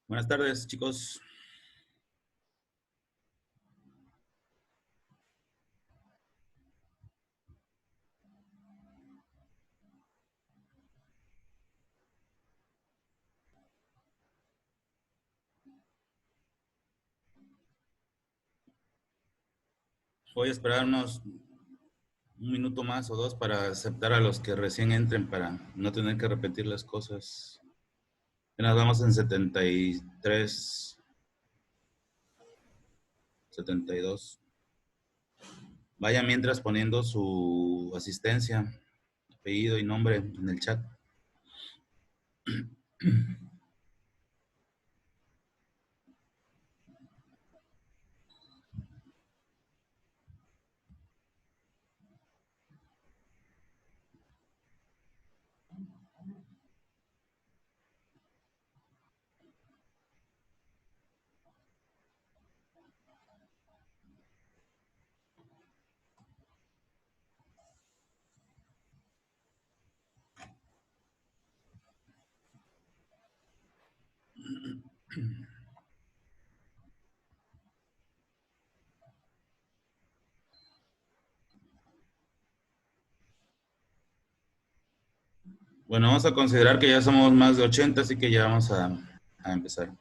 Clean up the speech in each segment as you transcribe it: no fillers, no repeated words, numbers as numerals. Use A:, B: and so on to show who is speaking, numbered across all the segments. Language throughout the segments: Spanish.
A: Buenas tardes, chicos. Voy a esperar un minuto más o dos para aceptar a los que recién entren para no tener que repetir las cosas. Apenas vamos en 73, 72. Vaya mientras poniendo su asistencia, apellido y nombre en el chat. Bueno, vamos a considerar que ya somos más de 80, así que ya vamos a empezar.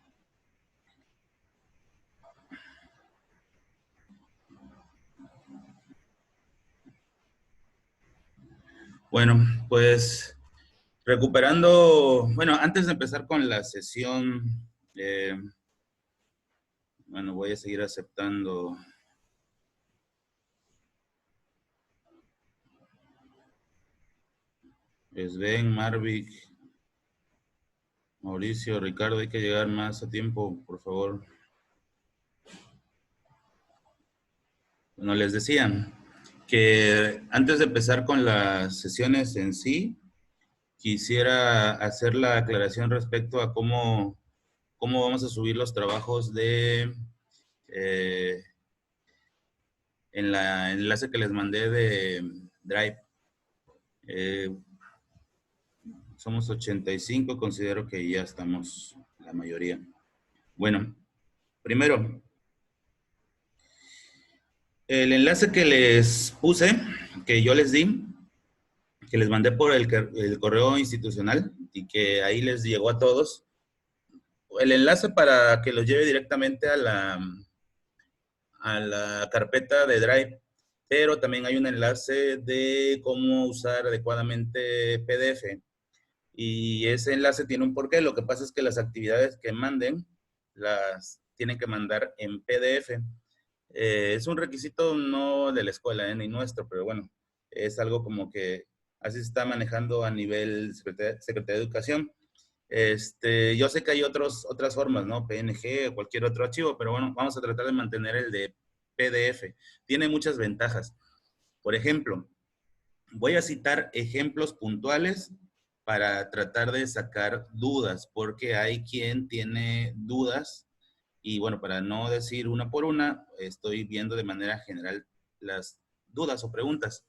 A: Bueno, pues recuperando, bueno, antes de empezar con la sesión, bueno, voy a seguir aceptando. Sven, Marvick, Mauricio, Ricardo, hay que llegar más a tiempo, por favor. Bueno, les decía que antes de empezar con las sesiones en sí, quisiera hacer la aclaración respecto a cómo vamos a subir los trabajos en la enlace que les mandé de Drive. Somos 85, considero que ya estamos la mayoría. Bueno, primero, el enlace que les puse, que yo les di, que les mandé por el correo institucional y que ahí les llegó a todos, el enlace para que los lleve directamente a la carpeta de Drive, pero también hay un enlace de cómo usar adecuadamente PDF. Y ese enlace tiene un porqué. Lo que pasa es que las actividades que manden las tienen que mandar en PDF. Es un requisito no de la escuela, ni nuestro, pero bueno, es algo como que así se está manejando a nivel Secretaría de Educación. Yo sé que hay otras formas, ¿no? PNG o cualquier otro archivo, pero bueno, vamos a tratar de mantener el de PDF. Tiene muchas ventajas. Por ejemplo, voy a citar ejemplos puntuales para tratar de sacar dudas, porque hay quien tiene dudas y bueno, para no decir una por una, estoy viendo de manera general las dudas o preguntas.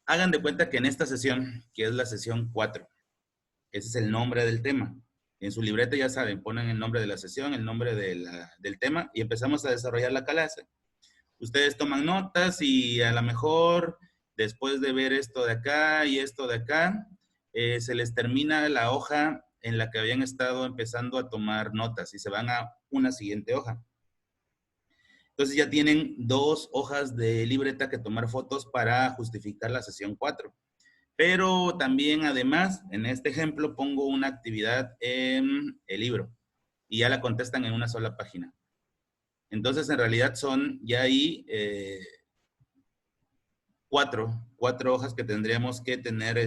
A: Hagan de cuenta que en esta sesión, que es la sesión 4, ese es el nombre del tema. En su libreta ya saben, ponen el nombre de la sesión, el nombre del tema y empezamos a desarrollar la clase. Ustedes toman notas y a lo mejor después de ver esto de acá y esto de acá, se les termina la hoja en la que habían estado empezando a tomar notas y se van a una siguiente hoja. Entonces ya tienen 2 hojas de libreta que tomar fotos para justificar la sesión 4. Pero también, además, en este ejemplo pongo una actividad en el libro y ya la contestan en una sola página. Entonces, en realidad son ya ahí 4 hojas que tendríamos que tener,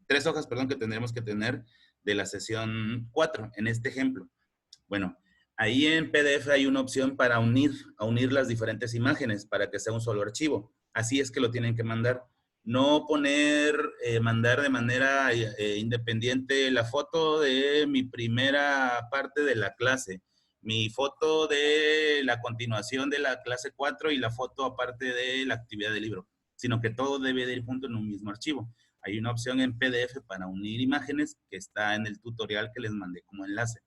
A: 3 hojas, perdón, que tendríamos que tener de la sesión 4 en este ejemplo. Bueno, ahí en PDF hay una opción para unir las diferentes imágenes para que sea un solo archivo. Así es que lo tienen que mandar. No poner, mandar de manera independiente la foto de mi primera parte de la clase, mi foto de la continuación de la clase 4 y la foto aparte de la actividad del libro, sino que todo debe de ir junto en un mismo archivo. Hay una opción en PDF para unir imágenes que está en el tutorial que les mandé como enlace.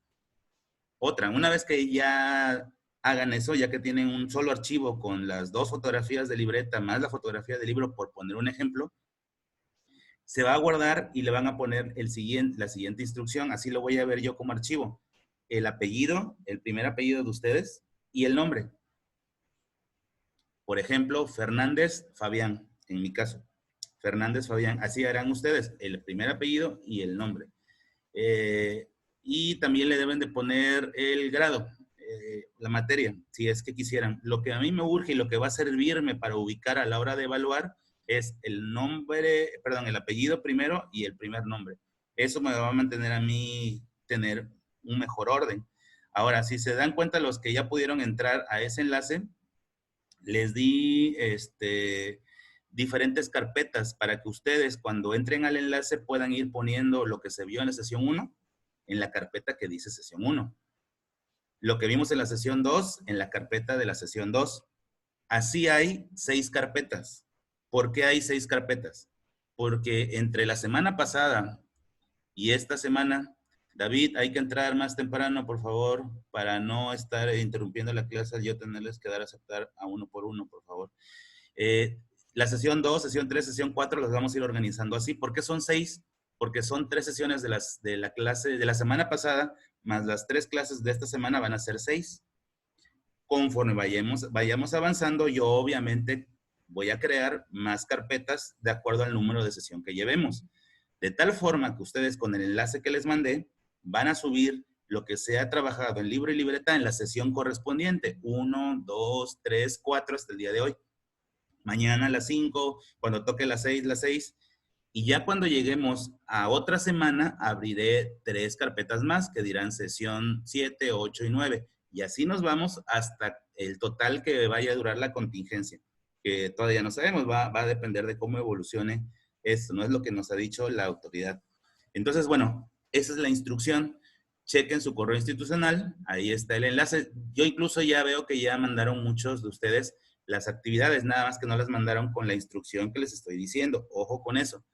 A: Otra, una vez que ya hagan eso, ya que tienen un solo archivo con las 2 fotografías de libreta más la fotografía del libro, por poner un ejemplo, se va a guardar y le van a poner la siguiente instrucción. Así lo voy a ver yo como archivo. El apellido, el primer apellido de ustedes y el nombre. Por ejemplo, Fernández Fabián, en mi caso. Fernández Fabián, así harán ustedes, el primer apellido y el nombre. Y también le deben de poner el grado, la materia, si es que quisieran. Lo que a mí me urge y lo que va a servirme para ubicar a la hora de evaluar es el nombre, perdón, el apellido primero y el primer nombre. Eso me va a mantener a mí tener un mejor orden. Ahora, si se dan cuenta los que ya pudieron entrar a ese enlace, les di diferentes carpetas para que ustedes cuando entren al enlace puedan ir poniendo lo que se vio en la sesión 1 en la carpeta que dice sesión 1. Lo que vimos en la sesión 2 en la carpeta de la sesión 2. Así hay 6 carpetas. ¿Por qué hay 6 carpetas? Porque entre la semana pasada y esta semana, David, hay que entrar más temprano, por favor, para no estar interrumpiendo la clase, yo tenerles que dar a aceptar a uno por uno, por favor. La sesión 2, sesión 3, sesión 4 las vamos a ir organizando así. ¿Por qué son 6? Porque son 3 sesiones de la clase de la semana pasada, más las 3 clases de esta semana van a ser 6. Conforme vayamos avanzando, yo obviamente voy a crear más carpetas de acuerdo al número de sesión que llevemos. De tal forma que ustedes con el enlace que les mandé van a subir lo que se ha trabajado en libro y libreta en la sesión correspondiente. 1, 2, 3, 4 hasta el día de hoy. Mañana a las 5, cuando toque las 6. Y ya cuando lleguemos a otra semana, abriré 3 carpetas más que dirán sesión 7, 8 y 9. Y así nos vamos hasta el total que vaya a durar la contingencia, que todavía no sabemos, va a depender de cómo evolucione esto, no es lo que nos ha dicho la autoridad. Entonces, bueno, esa es la instrucción. Chequen su correo institucional, ahí está el enlace. Yo incluso ya veo que ya mandaron muchos de ustedes las actividades, nada más que no las mandaron con la instrucción que les estoy diciendo. Ojo con eso.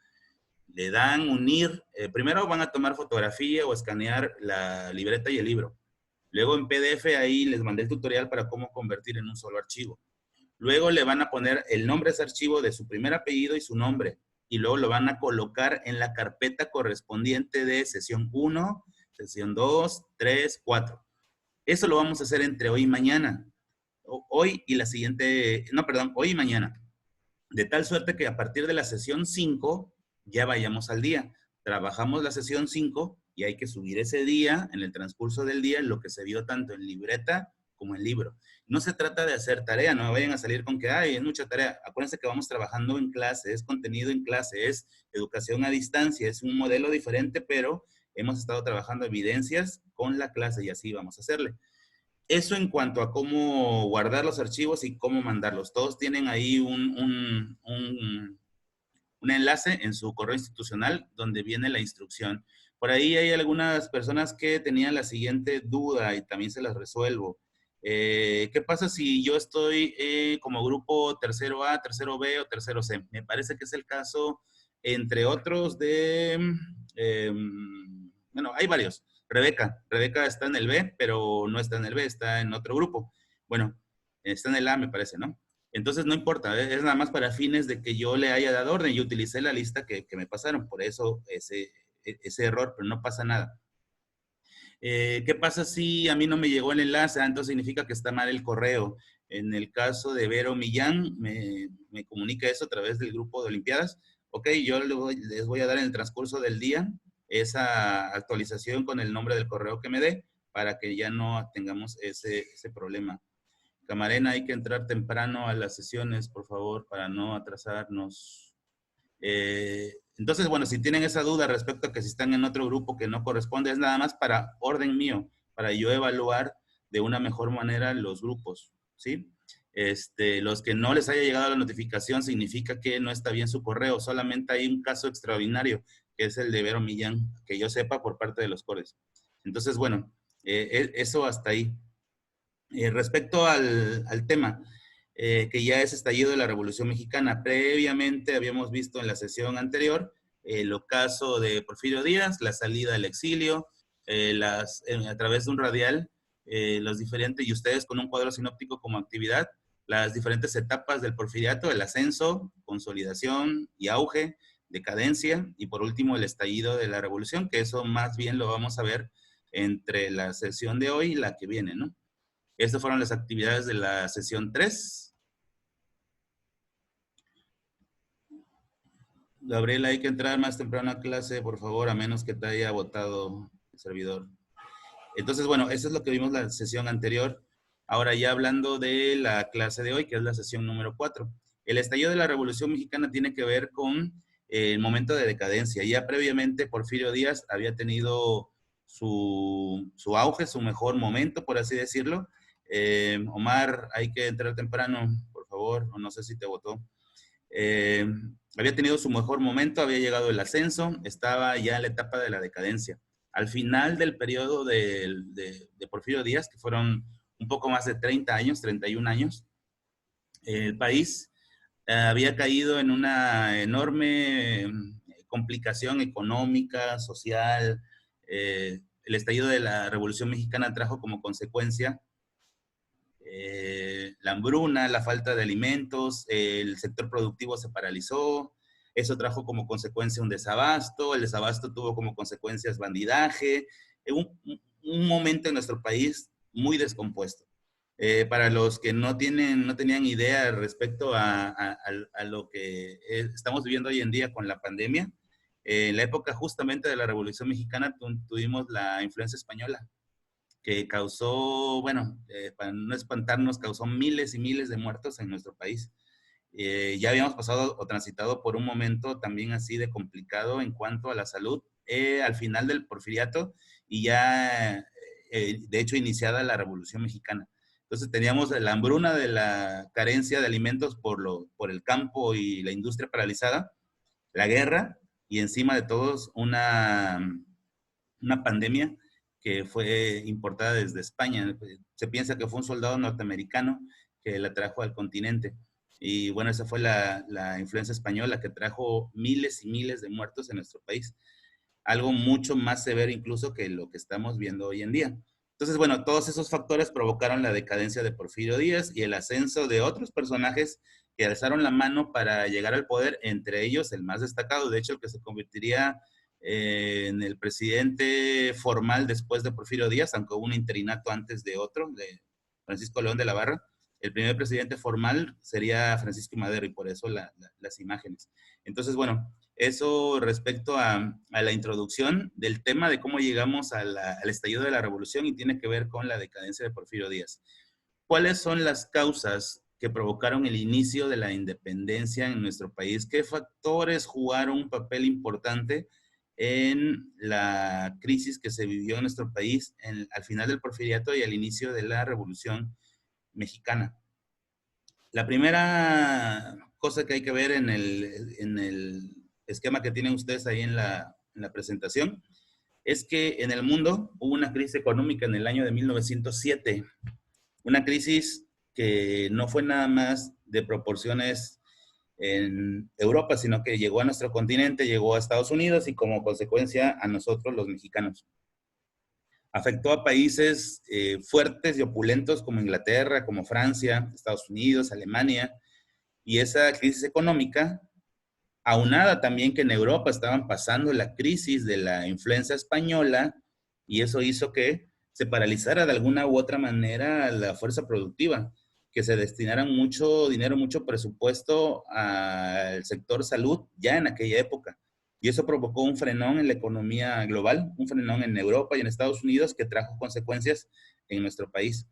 A: Le dan unir, primero van a tomar fotografía o escanear la libreta y el libro. Luego en PDF ahí les mandé el tutorial para cómo convertir en un solo archivo. Luego le van a poner el nombre de ese archivo de su primer apellido y su nombre. Y luego lo van a colocar en la carpeta correspondiente de sesión 1, sesión 2, 3, 4. Eso lo vamos a hacer entre hoy y mañana. Hoy y la siguiente, no, perdón, hoy y mañana. De tal suerte que a partir de la sesión 5 ya vayamos al día. Trabajamos la sesión 5 y hay que subir ese día, en el transcurso del día, lo que se vio tanto en libreta como en libro. No se trata de hacer tarea, no me vayan a salir con que, ay, es mucha tarea. Acuérdense que vamos trabajando en clase, es contenido en clase, es educación a distancia, es un modelo diferente, pero hemos estado trabajando evidencias con la clase y así vamos a hacerle. Eso en cuanto a cómo guardar los archivos y cómo mandarlos. Todos tienen ahí un enlace en su correo institucional donde viene la instrucción. Por ahí hay algunas personas que tenían la siguiente duda y también se las resuelvo. ¿Qué pasa si yo estoy como grupo tercero A, tercero B o tercero C? Me parece que es el caso, entre otros, bueno, hay varios. Rebeca está en el B, pero no está en el B, está en otro grupo. Bueno, está en el A, me parece, ¿no? Entonces no importa, es nada más para fines de que yo le haya dado orden. Yo utilicé la lista que me pasaron, por eso ese error, pero no pasa nada. ¿Qué pasa si a mí no me llegó el enlace? Entonces significa que está mal el correo. En el caso de Vero Millán, me comunica eso a través del grupo de Olimpiadas. Ok, yo les voy a dar en el transcurso del día esa actualización con el nombre del correo que me dé para que ya no tengamos ese problema. Camarena, hay que entrar temprano a las sesiones, por favor, para no atrasarnos. Entonces, bueno, si tienen esa duda respecto a que si están en otro grupo que no corresponde, es nada más para orden mío, para yo evaluar de una mejor manera los grupos. ¿sí? Los que no les haya llegado la notificación significa que no está bien su correo. Solamente hay un caso extraordinario, que es el de Vero Millán, que yo sepa por parte de los cores. Entonces, bueno, eso hasta ahí. Respecto al tema, que ya es estallido de la Revolución Mexicana, previamente habíamos visto en la sesión anterior el ocaso de Porfirio Díaz, la salida al exilio, a través de un radial, los diferentes, y ustedes con un cuadro sinóptico como actividad, las diferentes etapas del porfiriato, el ascenso, consolidación y auge, decadencia, y por último el estallido de la revolución, que eso más bien lo vamos a ver entre la sesión de hoy y la que viene, ¿no? Estas fueron las actividades de la sesión 3. Gabriela, hay que entrar más temprano a clase, por favor, a menos que te haya votado el servidor. Entonces, bueno, eso es lo que vimos la sesión anterior. Ahora ya hablando de la clase de hoy, que es la sesión número 4. El estallido de la Revolución Mexicana tiene que ver con el momento de decadencia. Ya previamente Porfirio Díaz había tenido su auge, su mejor momento, por así decirlo. Omar, hay que entrar temprano, por favor, o no sé si te votó. Eh, Había tenido su mejor momento, había llegado el ascenso, estaba ya en la etapa de la decadencia. Al final del periodo de Porfirio Díaz, que fueron un poco más de 30 años, 31 años, el país había caído en una enorme complicación económica, social. El estallido de la Revolución Mexicana trajo como consecuencia la hambruna, la falta de alimentos, el sector productivo se paralizó, eso trajo como consecuencia un desabasto, el desabasto tuvo como consecuencias bandidaje, un momento en nuestro país muy descompuesto. Para los que no tenían idea respecto a lo que estamos viviendo hoy en día con la pandemia, en la época justamente de la Revolución Mexicana tuvimos la influencia española, que causó, bueno, para no espantarnos, causó miles y miles de muertos en nuestro país. Ya habíamos pasado o transitado por un momento también así de complicado en cuanto a la salud, al final del porfiriato y ya, de hecho, iniciada la Revolución Mexicana. Entonces teníamos la hambruna de la carencia de alimentos por el campo y la industria paralizada, la guerra y encima de todos una pandemia que fue importada desde España. Se piensa que fue un soldado norteamericano que la trajo al continente. Y bueno, esa fue la influencia española que trajo miles y miles de muertos en nuestro país. Algo mucho más severo incluso que lo que estamos viendo hoy en día. Entonces, bueno, todos esos factores provocaron la decadencia de Porfirio Díaz y el ascenso de otros personajes que alzaron la mano para llegar al poder, entre ellos el más destacado, de hecho, el que se convertiría en el presidente formal después de Porfirio Díaz, aunque hubo un interinato antes de otro, de Francisco León de la Barra. El primer presidente formal sería Francisco Madero y por eso las imágenes. Entonces, bueno, eso respecto a la introducción del tema de cómo llegamos al estallido de la revolución y tiene que ver con la decadencia de Porfirio Díaz. ¿Cuáles son las causas que provocaron el inicio de la independencia en nuestro país? ¿Qué factores jugaron un papel importante en la crisis que se vivió en nuestro país al final del porfiriato y al inicio de la Revolución Mexicana? La primera cosa que hay que ver en el esquema que tienen ustedes ahí en la presentación es que en el mundo hubo una crisis económica en el año de 1907, una crisis que no fue nada más de proporciones en Europa, sino que llegó a nuestro continente, llegó a Estados Unidos y como consecuencia a nosotros los mexicanos. Afectó a países fuertes y opulentos como Inglaterra, como Francia, Estados Unidos, Alemania, y esa crisis económica, aunada también que en Europa estaban pasando la crisis de la influenza española, y eso hizo que se paralizara de alguna u otra manera la fuerza productiva, que se destinaran mucho dinero, mucho presupuesto al sector salud ya en aquella época. Y eso provocó un frenón en la economía global, un frenón en Europa y en Estados Unidos que trajo consecuencias en nuestro país.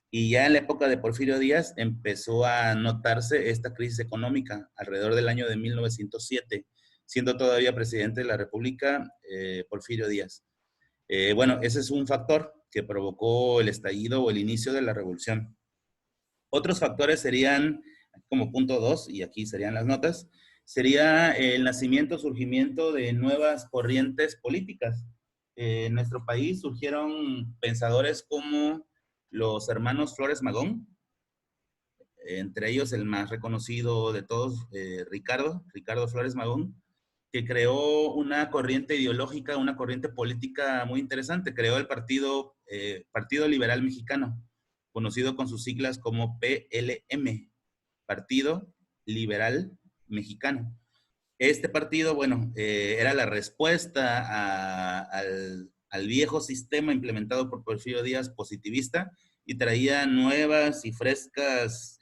A: Y ya en la época de Porfirio Díaz empezó a notarse esta crisis económica alrededor del año de 1907, siendo todavía presidente de la República Porfirio Díaz. Bueno, ese es un factor que provocó el estallido o el inicio de la revolución. Otros factores serían, como punto 2, y aquí serían las notas, sería el nacimiento, surgimiento de nuevas corrientes políticas. En nuestro país surgieron pensadores como los hermanos Flores Magón, entre ellos el más reconocido de todos, Ricardo Flores Magón, que creó una corriente ideológica, una corriente política muy interesante. Creó el Partido Liberal Mexicano, conocido con sus siglas como PLM, Partido Liberal Mexicano. Este partido, bueno, era la respuesta al viejo sistema implementado por Porfirio Díaz positivista y traía nuevas y frescas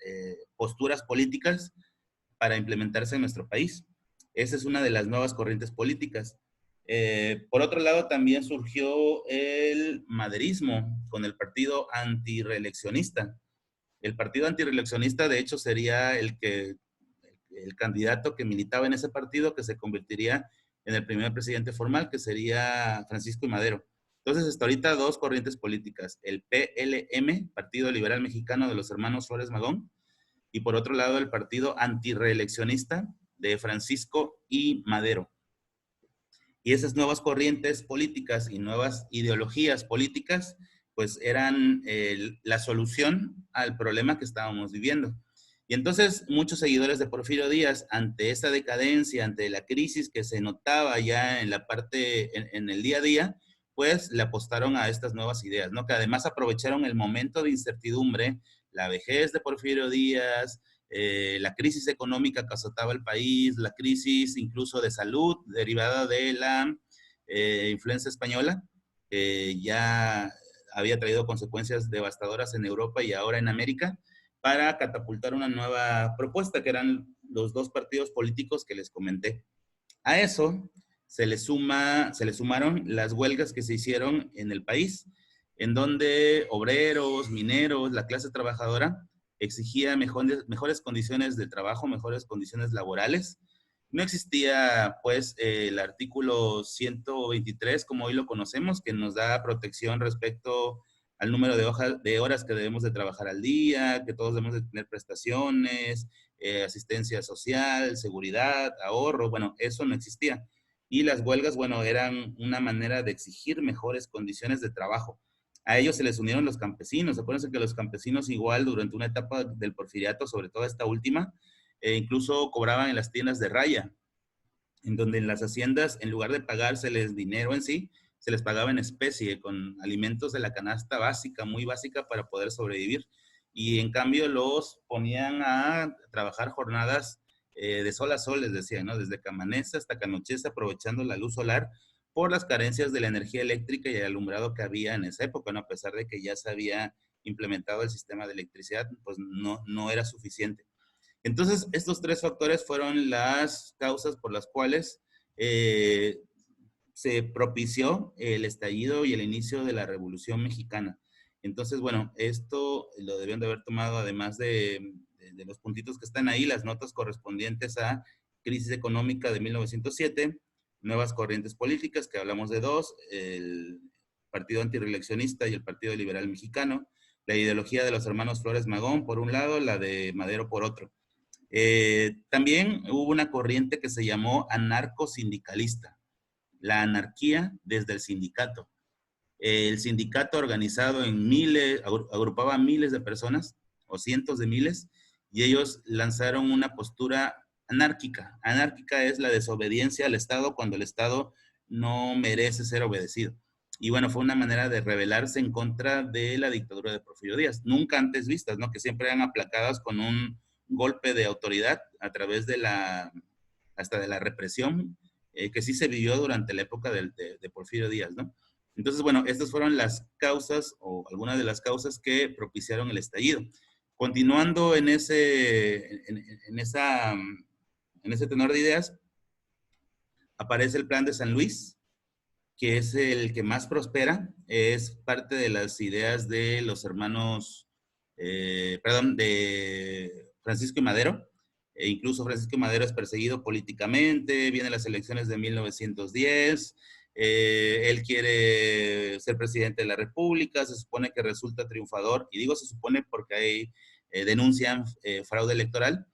A: posturas políticas para implementarse en nuestro país. Esa es una de las nuevas corrientes políticas. Por otro lado, también surgió el maderismo con el partido antireeleccionista. El partido antireeleccionista, de hecho, sería el candidato que militaba en ese partido que se convertiría en el primer presidente formal, que sería Francisco I. Madero. Entonces, hasta ahorita dos corrientes políticas, el PLM, Partido Liberal Mexicano de los Hermanos Flores Magón, y por otro lado el partido antireeleccionista de Francisco I. Madero. Y esas nuevas corrientes políticas y nuevas ideologías políticas, pues eran la solución al problema que estábamos viviendo. Y entonces muchos seguidores de Porfirio Díaz, ante esta decadencia, ante la crisis que se notaba ya en la parte, en el día a día, pues le apostaron a estas nuevas ideas, ¿no? Que además aprovecharon el momento de incertidumbre, la vejez de Porfirio Díaz, la crisis económica que azotaba el país, la crisis incluso de salud derivada de la influencia española, ya había traído consecuencias devastadoras en Europa y ahora en América, para catapultar una nueva propuesta, que eran los dos partidos políticos que les comenté. A eso se le sumaron las huelgas que se hicieron en el país, en donde obreros, mineros, la clase trabajadora exigía mejores condiciones de trabajo, mejores condiciones laborales. No existía, pues, el artículo 123, como hoy lo conocemos, que nos da protección respecto al número de horas que debemos de trabajar al día, que todos debemos de tener prestaciones, asistencia social, seguridad, ahorro. Bueno, eso no existía. Y las huelgas, bueno, eran una manera de exigir mejores condiciones de trabajo. A ellos se les unieron los campesinos. Acuérdense que los campesinos igual durante una etapa del porfiriato, sobre todo esta última, incluso cobraban en las tiendas de raya, en donde en las haciendas, en lugar de pagárseles dinero en sí, se les pagaba en especie, con alimentos de la canasta básica, muy básica para poder sobrevivir. Y en cambio los ponían a trabajar jornadas de sol a sol, les decía, ¿no? Desde que amanece hasta que anochece, aprovechando la luz solar por las carencias de la energía eléctrica y el alumbrado que había en esa época, ¿no? A pesar de que ya se había implementado el sistema de electricidad, pues no era suficiente. Entonces, estos tres factores fueron las causas por las cuales eh, se propició el estallido y el inicio de la Revolución Mexicana. Entonces, bueno, esto lo debían de haber tomado, además de los puntitos que están ahí, las notas correspondientes a crisis económica de 1907, nuevas corrientes políticas, que hablamos de dos, el Partido Antireeleccionista y el Partido Liberal Mexicano, la ideología de los hermanos Flores Magón por un lado, la de Madero por otro. También hubo una corriente que se llamó anarcosindicalista, la anarquía desde el sindicato. El sindicato organizado en miles, agrupaba a miles de personas o cientos de miles, y ellos lanzaron una postura anárquica. Anárquica es la desobediencia al Estado cuando el Estado no merece ser obedecido. Y bueno, fue una manera de rebelarse en contra de la dictadura de Porfirio Díaz, nunca antes vistas, ¿no? Que siempre eran aplacadas con un golpe de autoridad a través de hasta de la represión, que sí se vivió durante la época de Porfirio Díaz, ¿no? Entonces, bueno, estas fueron las causas o algunas de las causas que propiciaron el estallido. Continuando en ese tenor de ideas, aparece el Plan de San Luis, que es el que más prospera, es parte de las ideas de los hermanos, perdón, de Francisco y Madero. Incluso Francisco y Madero es perseguido políticamente, vienen las elecciones de 1910, él quiere ser presidente de la República, se supone que resulta triunfador, y digo se supone porque hay denuncian fraude electoral.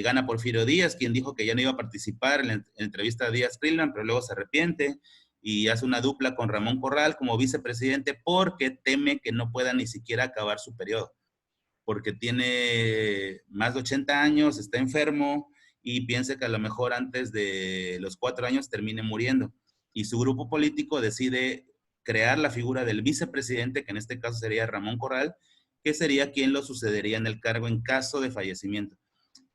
A: Gana Porfirio Díaz, quien dijo que ya no iba a participar en la entrevista de Díaz Friedman, pero luego se arrepiente y hace una dupla con Ramón Corral como vicepresidente porque teme que no pueda ni siquiera acabar su periodo, porque tiene más de 80 años, está enfermo y piensa que a lo mejor antes de los 4 años termine muriendo. Y su grupo político decide crear la figura del vicepresidente, que en este caso sería Ramón Corral, que sería quien lo sucedería en el cargo en caso de fallecimiento.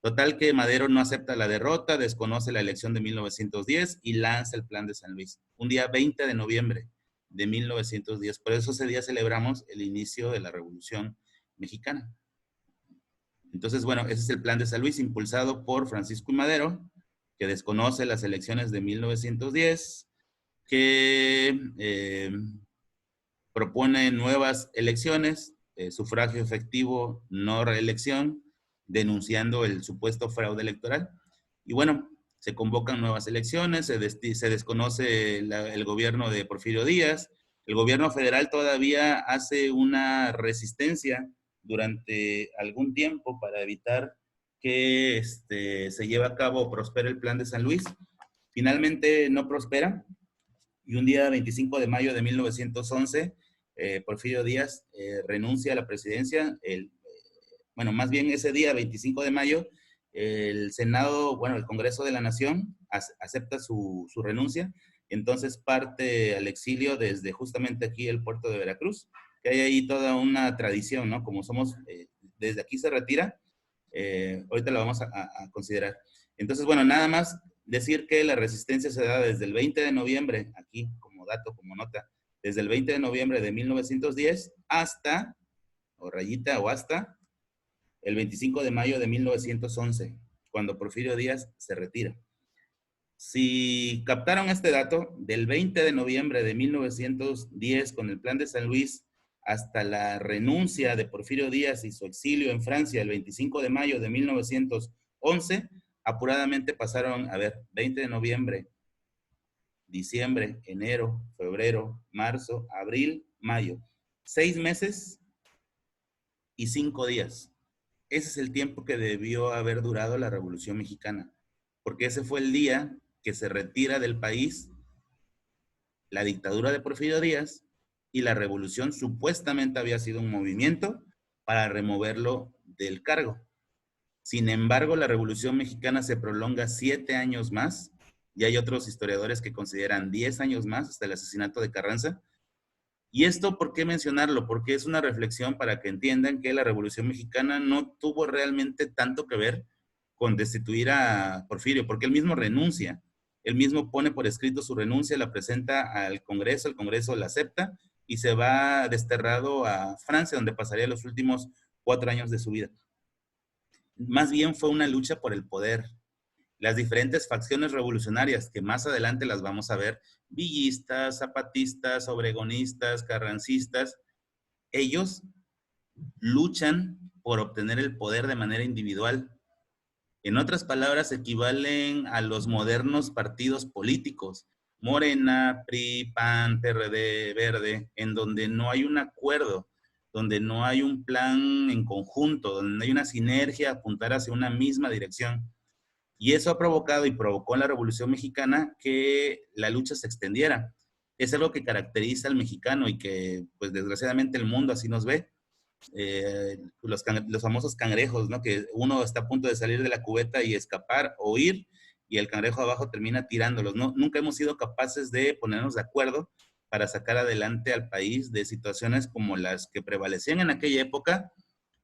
A: Total que Madero no acepta la derrota, desconoce la elección de 1910 y lanza el Plan de San Luis, un día 20 de noviembre de 1910. Por eso ese día celebramos el inicio de la Revolución Mexicana. Entonces, bueno, ese es el Plan de San Luis impulsado por Francisco I. Madero, que desconoce las elecciones de 1910, que propone nuevas elecciones, sufragio efectivo, no reelección, denunciando el supuesto fraude electoral. Y bueno, se convocan nuevas elecciones, se desconoce el gobierno de Porfirio Díaz, el gobierno federal todavía hace una resistencia durante algún tiempo para evitar que se lleve a cabo o prospere el Plan de San Luis. Finalmente no prospera y un día 25 de mayo de 1911, Porfirio Díaz renuncia a la presidencia. Bueno, más bien ese día, 25 de mayo, el Senado, bueno, el Congreso de la Nación acepta su renuncia, entonces parte al exilio desde justamente aquí el puerto de Veracruz, que hay ahí toda una tradición, ¿no? Como somos, desde aquí se retira, ahorita lo vamos a considerar. Entonces, bueno, nada más decir que la resistencia se da desde el 20 de noviembre, aquí como dato, como nota, desde el 20 de noviembre de 1910 hasta, o rayita, o hasta el 25 de mayo de 1911, cuando Porfirio Díaz se retira. Si captaron este dato, del 20 de noviembre de 1910, con el Plan de San Luis, hasta la renuncia de Porfirio Díaz y su exilio en Francia el 25 de mayo de 1911, apuradamente pasaron, a ver, 20 de noviembre, diciembre, enero, febrero, marzo, abril, mayo. 6 meses y 5 días. Ese es el tiempo que debió haber durado la Revolución Mexicana, porque ese fue el día que se retira del país la dictadura de Porfirio Díaz y la revolución supuestamente había sido un movimiento para removerlo del cargo. Sin embargo, la Revolución Mexicana se prolonga 7 años más y hay otros historiadores que consideran 10 años más hasta el asesinato de Carranza. ¿Y esto por qué mencionarlo? Porque es una reflexión para que entiendan que la Revolución Mexicana no tuvo realmente tanto que ver con destituir a Porfirio, porque él mismo renuncia, él mismo pone por escrito su renuncia, la presenta al Congreso, el Congreso la acepta y se va desterrado a Francia, donde pasaría los últimos 4 años de su vida. Más bien fue una lucha por el poder. Las diferentes facciones revolucionarias, que más adelante las vamos a ver, villistas, zapatistas, obregonistas, carrancistas, ellos luchan por obtener el poder de manera individual. En otras palabras, equivalen a los modernos partidos políticos, Morena, PRI, PAN, PRD, Verde, en donde no hay un acuerdo, donde no hay un plan en conjunto, donde no hay una sinergia, apuntar hacia una misma dirección. Y eso ha provocado y provocó en la Revolución Mexicana que la lucha se extendiera. Es algo que caracteriza al mexicano y que, pues desgraciadamente el mundo así nos ve. Los famosos cangrejos, ¿no? Que uno está a punto de salir de la cubeta y escapar o ir y el cangrejo abajo termina tirándolos, ¿no? Nunca hemos sido capaces de ponernos de acuerdo para sacar adelante al país de situaciones como las que prevalecían en aquella época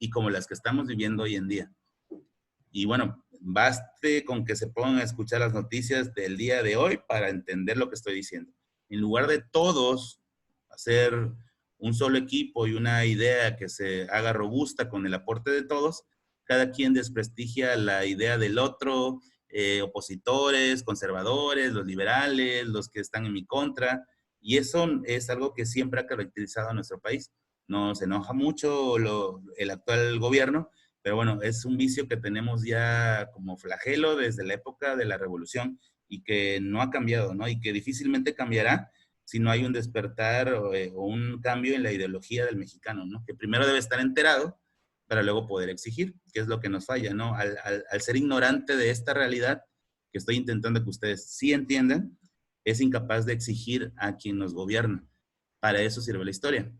A: y como las que estamos viviendo hoy en día. Y bueno, baste con que se pongan a escuchar las noticias del día de hoy para entender lo que estoy diciendo. En lugar de todos hacer un solo equipo y una idea que se haga robusta con el aporte de todos, cada quien desprestigia la idea del otro, opositores, conservadores, los liberales, los que están en mi contra, y eso es algo que siempre ha caracterizado a nuestro país. Nos enoja mucho el actual gobierno, pero bueno, es un vicio que tenemos ya como flagelo desde la época de la revolución y que no ha cambiado, ¿no? Y que difícilmente cambiará si no hay un despertar o un cambio en la ideología del mexicano, ¿no? Que primero debe estar enterado para luego poder exigir, que es lo que nos falla, ¿no? Al ser ignorante de esta realidad, que estoy intentando que ustedes sí entiendan, es incapaz de exigir a quien nos gobierna. Para eso sirve la historia,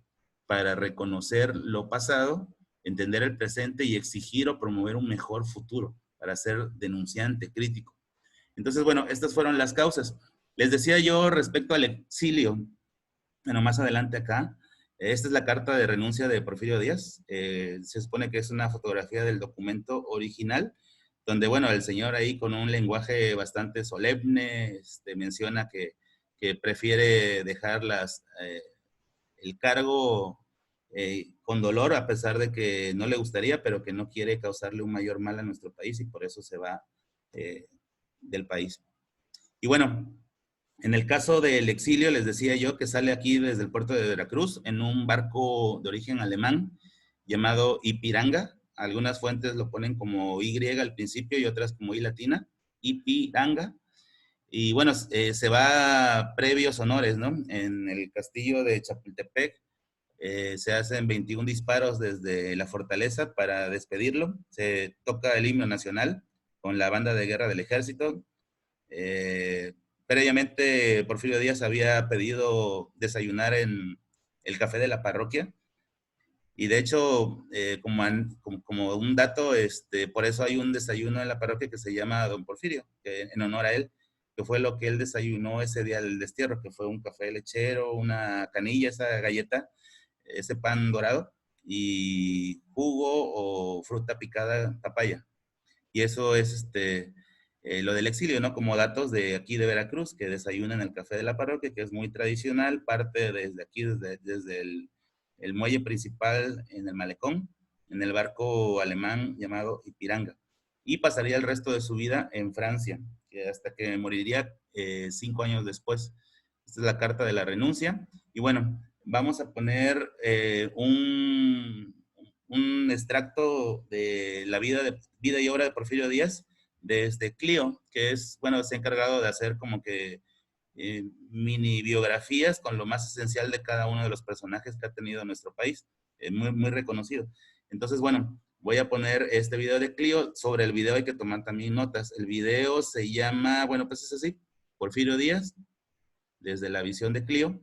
A: para reconocer lo pasado, entender el presente y exigir o promover un mejor futuro, para ser denunciante, crítico. Entonces, bueno, estas fueron las causas. Les decía yo respecto al exilio, bueno, más adelante acá, esta es la carta de renuncia de Porfirio Díaz. Se supone que es una fotografía del documento original, donde, bueno, el señor ahí con un lenguaje bastante solemne menciona que prefiere dejar el cargo con dolor, a pesar de que no le gustaría, pero que no quiere causarle un mayor mal a nuestro país y por eso se va eh, del país. Y bueno, en el caso del exilio, les decía yo que sale aquí desde el puerto de Veracruz en un barco de origen alemán llamado Ipiranga. Algunas fuentes lo ponen como Y al principio y otras como I latina, Ipiranga. Y bueno, se va previos honores, ¿no? En el castillo de Chapultepec se hacen 21 disparos desde la fortaleza para despedirlo. Se toca el himno nacional con la banda de guerra del ejército. Previamente, Porfirio Díaz había pedido desayunar en el café de la parroquia. Y de hecho, como un dato, por eso hay un desayuno en la parroquia que se llama Don Porfirio, en honor a él, que fue lo que él desayunó ese día del destierro, que fue un café lechero, una canilla, esa galleta, ese pan dorado, y jugo o fruta picada, papaya. Y eso es lo del exilio, ¿no? Como datos de aquí de Veracruz, que desayunan en el café de la parroquia, que es muy tradicional, parte desde aquí, desde el muelle principal en el malecón, en el barco alemán llamado Ipiranga. Y pasaría el resto de su vida en Francia, que hasta que moriría 5 años después. Esta es la carta de la renuncia. Y bueno, vamos a poner un extracto de la vida y obra de Porfirio Díaz desde Clio, que es, bueno, se ha encargado de hacer como que mini biografías con lo más esencial de cada uno de los personajes que ha tenido nuestro país, muy, muy reconocido. Entonces, bueno, voy a poner este video de Clio. Sobre el video hay que tomar también notas. El video se llama, bueno, pues es así, Porfirio Díaz, desde la visión de Clio.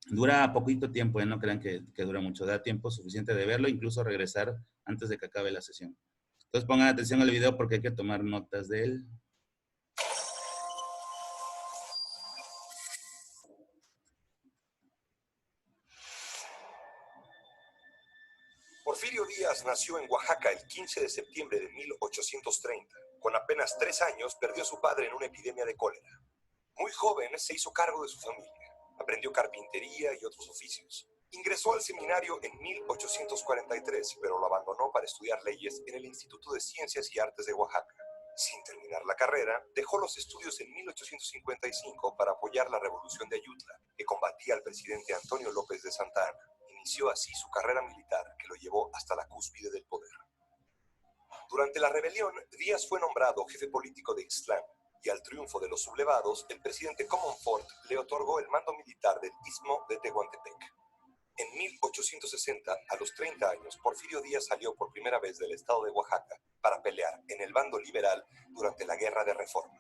A: Dura poquito tiempo, no crean que dura mucho, da tiempo suficiente de verlo, incluso regresar antes de que acabe la sesión. Entonces pongan atención al video porque hay que tomar notas de él.
B: Porfirio Díaz nació en Oaxaca el 15 de septiembre de 1830. Con apenas 3 años perdió a su padre en una epidemia de cólera. Muy joven se hizo cargo de su familia. Aprendió carpintería y otros oficios. Ingresó al seminario en 1843, pero lo abandonó para estudiar leyes en el Instituto de Ciencias y Artes de Oaxaca. Sin terminar la carrera, dejó los estudios en 1855 para apoyar la Revolución de Ayutla, que combatía al presidente Antonio López de Santa Anna. Inició así su carrera militar, que lo llevó hasta la cúspide del poder. Durante la rebelión, Díaz fue nombrado jefe político de Ixtlán, y al triunfo de los sublevados, el presidente Comonfort le otorgó el mando militar del Istmo de Tehuantepec. En 1860, a los 30 años, Porfirio Díaz salió por primera vez del estado de Oaxaca para pelear en el bando liberal durante la Guerra de Reforma.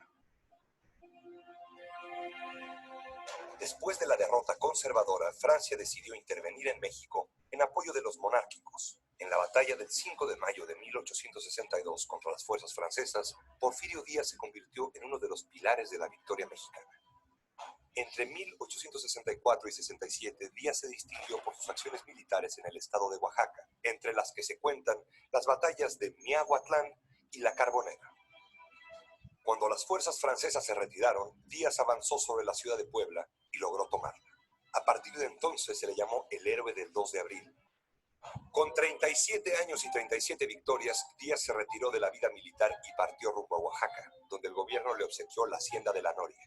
B: Después de la derrota conservadora, Francia decidió intervenir en México en apoyo de los monárquicos. En la batalla del 5 de mayo de 1862 contra las fuerzas francesas, Porfirio Díaz se convirtió en uno de los pilares de la victoria mexicana. Entre 1864 y 67, Díaz se distinguió por sus acciones militares en el estado de Oaxaca, entre las que se cuentan las batallas de Miahuatlán y La Carbonera. Cuando las fuerzas francesas se retiraron, Díaz avanzó sobre la ciudad de Puebla y logró tomarla. A partir de entonces se le llamó el héroe del 2 de abril. Con 37 años y 37 victorias, Díaz se retiró de la vida militar y partió rumbo a Oaxaca, donde el gobierno le obsequió la hacienda de La Noria.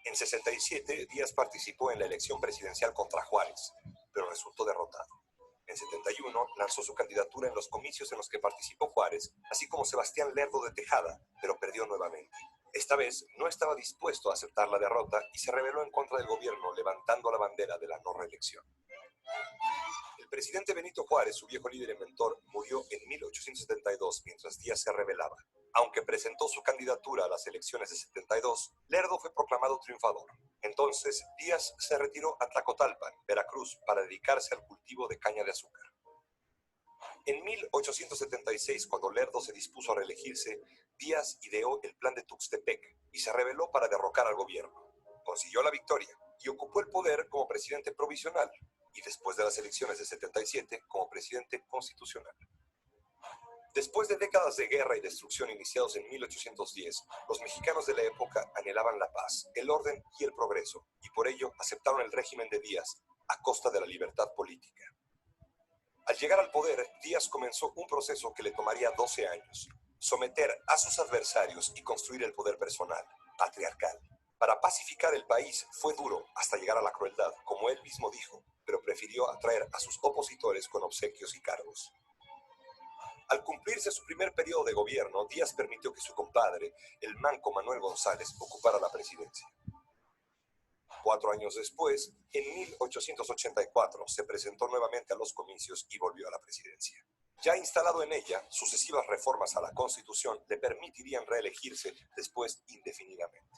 B: En 67, Díaz participó en la elección presidencial contra Juárez, pero resultó derrotado. En 71, lanzó su candidatura en los comicios en los que participó Juárez, así como Sebastián Lerdo de Tejada, pero perdió nuevamente. Esta vez no estaba dispuesto a aceptar la derrota y se rebeló en contra del gobierno, levantando la bandera de la no reelección. El El presidente Benito Juárez, su viejo líder y mentor, murió en 1872 mientras Díaz se rebelaba. Aunque presentó su candidatura a las elecciones de 72, Lerdo fue proclamado triunfador. Entonces, Díaz se retiró a Tlacotalpan, Veracruz, para dedicarse al cultivo de caña de azúcar. En 1876, cuando Lerdo se dispuso a reelegirse, Díaz ideó el plan de Tuxtepec y se rebeló para derrocar al gobierno. Consiguió la victoria y ocupó el poder como presidente provisional y después de las elecciones de 77 como presidente constitucional. Después de décadas de guerra y destrucción iniciados en 1810, los mexicanos de la época anhelaban la paz, el orden y el progreso, y por ello aceptaron el régimen de Díaz a costa de la libertad política. Al llegar al poder, Díaz comenzó un proceso que le tomaría 12 años: someter a sus adversarios y construir el poder personal, patriarcal. Para pacificar el país fue duro hasta llegar a la crueldad, como él mismo dijo, pero prefirió atraer a sus opositores con obsequios y cargos. Al cumplirse su primer periodo de gobierno, Díaz permitió que su compadre, el manco Manuel González, ocupara la presidencia. 4 años después, en 1884, se presentó nuevamente a los comicios y volvió a la presidencia. Ya instalado en ella, sucesivas reformas a la Constitución le permitirían reelegirse después indefinidamente.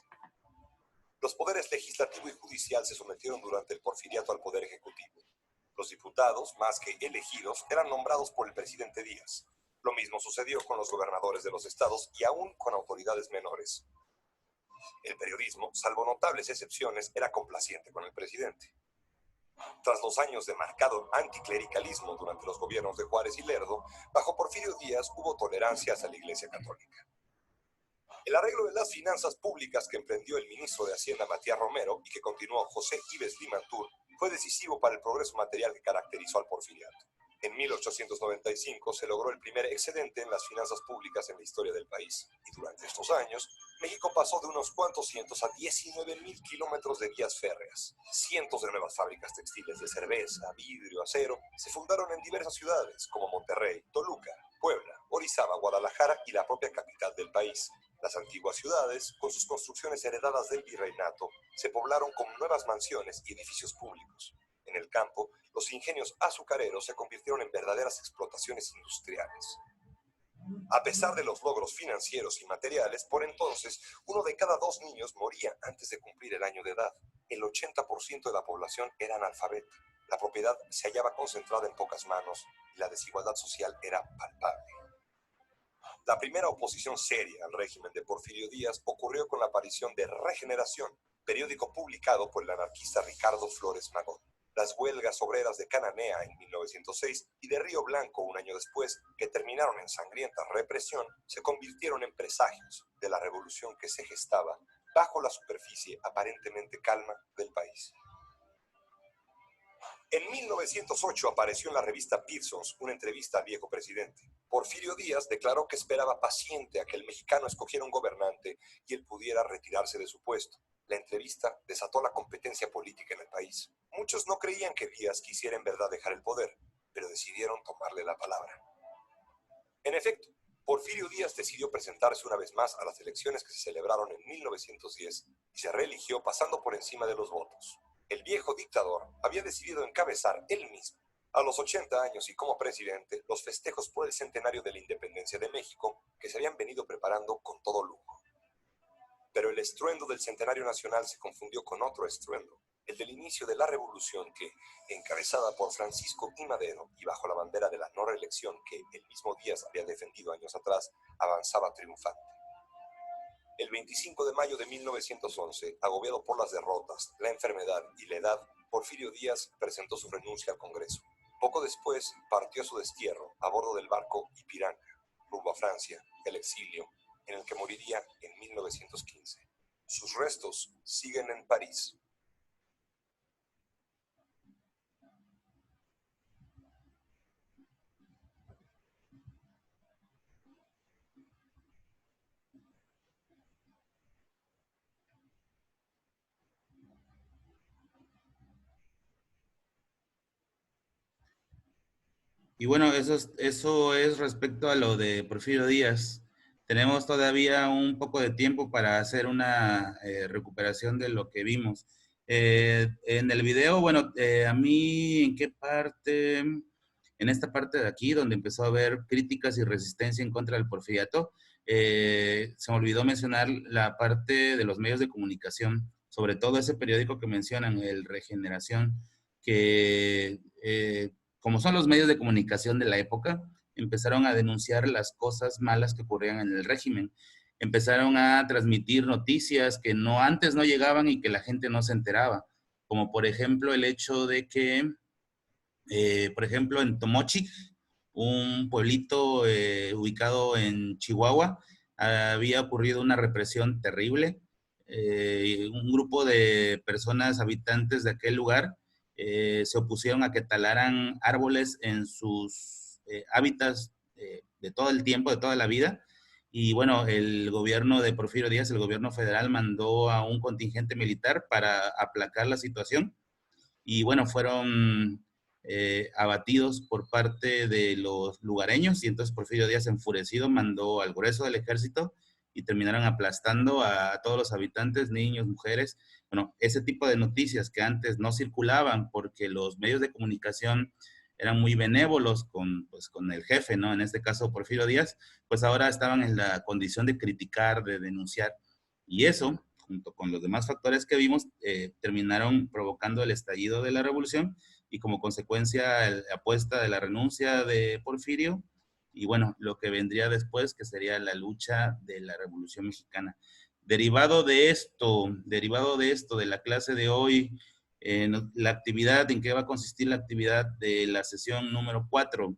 B: Los poderes legislativo y judicial se sometieron durante el porfiriato al poder ejecutivo. Los diputados, más que elegidos, eran nombrados por el presidente Díaz. Lo mismo sucedió con los gobernadores de los estados y aún con autoridades menores. El periodismo, salvo notables excepciones, era complaciente con el presidente. Tras 2 años de marcado anticlericalismo durante los gobiernos de Juárez y Lerdo, bajo Porfirio Díaz hubo tolerancia hacia la Iglesia Católica. El arreglo de las finanzas públicas que emprendió el ministro de Hacienda Matías Romero y que continuó José Ives Limantur fue decisivo para el progreso material que caracterizó al porfiriato. En 1895 se logró el primer excedente en las finanzas públicas en la historia del país, y durante estos años, México pasó de unos cuantos cientos a 19,000 kilómetros de vías férreas. Cientos de nuevas fábricas textiles de cerveza, vidrio, acero se fundaron en diversas ciudades como Monterrey, Toluca, Puebla, Orizaba, Guadalajara y la propia capital del país. Las antiguas ciudades, con sus construcciones heredadas del virreinato, se poblaron con nuevas mansiones y edificios públicos. En el campo, los ingenios azucareros se convirtieron en verdaderas explotaciones industriales. A pesar de los logros financieros y materiales, por entonces, 1 de cada 2 niños moría antes de cumplir el año de edad. El 80% de la población era analfabeta. La propiedad se hallaba concentrada en pocas manos y la desigualdad social era palpable. La primera oposición seria al régimen de Porfirio Díaz ocurrió con la aparición de Regeneración, periódico publicado por el anarquista Ricardo Flores Magón. Las huelgas obreras de Cananea en 1906 y de Río Blanco 1 año después, que terminaron en sangrienta represión, se convirtieron en presagios de la revolución que se gestaba bajo la superficie aparentemente calma del país. En 1908 apareció en la revista Pearsons una entrevista al viejo presidente. Porfirio Díaz declaró que esperaba paciente a que el mexicano escogiera un gobernante y él pudiera retirarse de su puesto. La entrevista desató la competencia política en el país. Muchos no creían que Díaz quisiera en verdad dejar el poder, pero decidieron tomarle la palabra. En efecto, Porfirio Díaz decidió presentarse una vez más a las elecciones que se celebraron en 1910 y se reeligió pasando por encima de los votos. El viejo dictador había decidido encabezar él mismo, a los 80 años y como presidente, los festejos por el centenario de la independencia de México que se habían venido preparando con todo lujo. Pero el estruendo del centenario nacional se confundió con otro estruendo, el del inicio de la revolución que, encabezada por Francisco I. Madero y bajo la bandera de la no reelección que el mismo Díaz había defendido años atrás, avanzaba triunfante. El 25 de mayo de 1911, agobiado por las derrotas, la enfermedad y la edad, Porfirio Díaz presentó su renuncia al Congreso. Poco después partió a su destierro a bordo del barco Ipiranga, rumbo a Francia, el exilio, en el que moriría en 1915. Sus restos siguen en París.
A: Y bueno, eso es respecto a lo de Porfirio Díaz. Tenemos todavía un poco de tiempo para hacer una recuperación de lo que vimos. En el video, bueno, a mí, ¿en qué parte? En esta parte de aquí, donde empezó a haber críticas y resistencia en contra del porfiriato, se me olvidó mencionar la parte de los medios de comunicación, sobre todo ese periódico que mencionan, el Regeneración, que como son los medios de comunicación de la época, empezaron a denunciar las cosas malas que ocurrían en el régimen. Empezaron a transmitir noticias que no antes no llegaban y que la gente no se enteraba, como por ejemplo el hecho de que, por ejemplo, en Tomochic, un pueblito ubicado en Chihuahua, había ocurrido una represión terrible. Un grupo de personas habitantes de aquel lugar se opusieron a que talaran árboles en sus hábitats de todo el tiempo, de toda la vida. Y bueno, el gobierno de Porfirio Díaz, el gobierno federal, mandó a un contingente militar para aplacar la situación. Y bueno, fueron abatidos por parte de los lugareños y entonces Porfirio Díaz, enfurecido, mandó al grueso del ejército y terminaron aplastando a todos los habitantes, niños, mujeres. Bueno, ese tipo de noticias que antes no circulaban porque los medios de comunicación eran muy benévolos con, pues, con el jefe, ¿no? En este caso Porfirio Díaz, pues ahora estaban en la condición de criticar, de denunciar. Y eso, junto con los demás factores que vimos, terminaron provocando el estallido de la revolución y como consecuencia la apuesta de la renuncia de Porfirio y bueno, lo que vendría después, que sería la lucha de la Revolución Mexicana. Derivado de esto, de la clase de hoy, la actividad, ¿en qué va a consistir la actividad de la sesión número 4?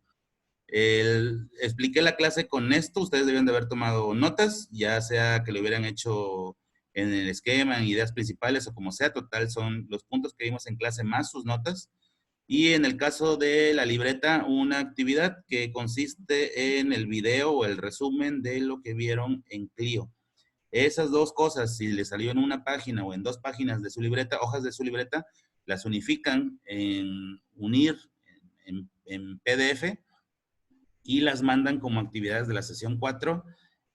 A: Expliqué la clase con esto, ustedes deben de haber tomado notas, ya sea que lo hubieran hecho en el esquema, en ideas principales o como sea, total son los puntos que vimos en clase más sus notas. Y en el caso de la libreta, una actividad que consiste en el video o el resumen de lo que vieron en Clio. Esas dos cosas, si les salió en una página o en dos páginas de su libreta, hojas de su libreta, las unifican en unir en PDF y las mandan como actividades de la sesión 4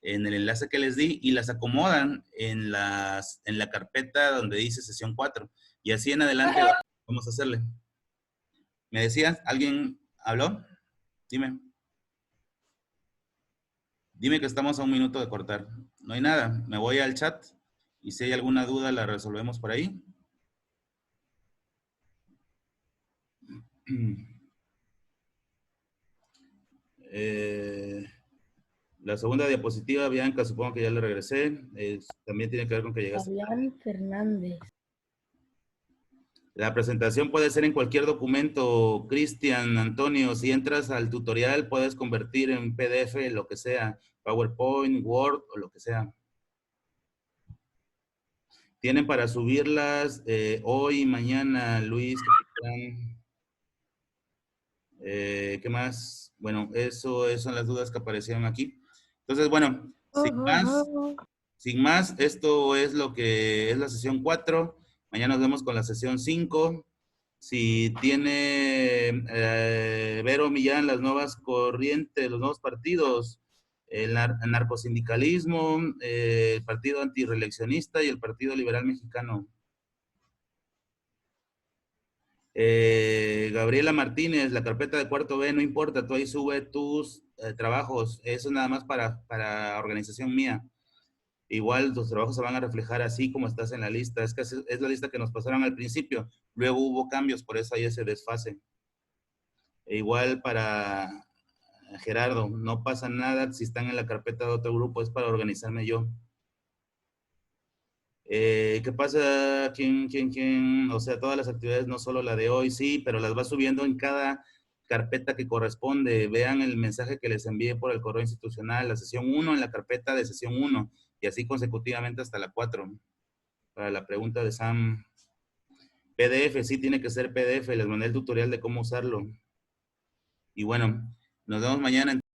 A: en el enlace que les di y las acomodan en la carpeta donde dice sesión 4. Y así en adelante vamos a hacerle. ¿Me decías? ¿Alguien habló? Dime. Dime que estamos a un minuto de cortar. No hay nada. Me voy al chat y si hay alguna duda la resolvemos por ahí. La segunda diapositiva, Bianca, supongo que ya le regresé. También tiene que ver con que llegaste.
C: Fabián Fernández.
A: La presentación puede ser en cualquier documento, Cristian, Antonio. Si entras al tutorial, puedes convertir en PDF lo que sea, PowerPoint, Word o lo que sea. Tienen para subirlas hoy y mañana, Luis, Capitán. ¿Qué más? Bueno, eso son las dudas que aparecieron aquí. Entonces, bueno, sin más, esto es lo que es la sesión 4. Mañana nos vemos con la sesión 5. Si tiene Vero Millán las nuevas corrientes, los nuevos partidos, el narcosindicalismo, el Partido Antireeleccionista y el Partido Liberal Mexicano. Gabriela Martínez, la carpeta de cuarto B, no importa, tú ahí sube tus trabajos, eso es nada más para organización mía. Igual tus trabajos se van a reflejar así como estás en la lista, es que es la lista que nos pasaron al principio, luego hubo cambios, por eso hay ese desfase. E igual para Gerardo, no pasa nada si están en la carpeta de otro grupo, es para organizarme yo. ¿Qué pasa? ¿Quién? O sea, todas las actividades, no solo la de hoy, sí, pero las va subiendo en cada carpeta que corresponde. Vean el mensaje que les envié por el correo institucional, la sesión 1 en la carpeta de sesión 1, y así consecutivamente hasta la 4. Para la pregunta de Sam. PDF, sí, tiene que ser PDF, les mandé el tutorial de cómo usarlo. Y bueno, nos vemos mañana entonces.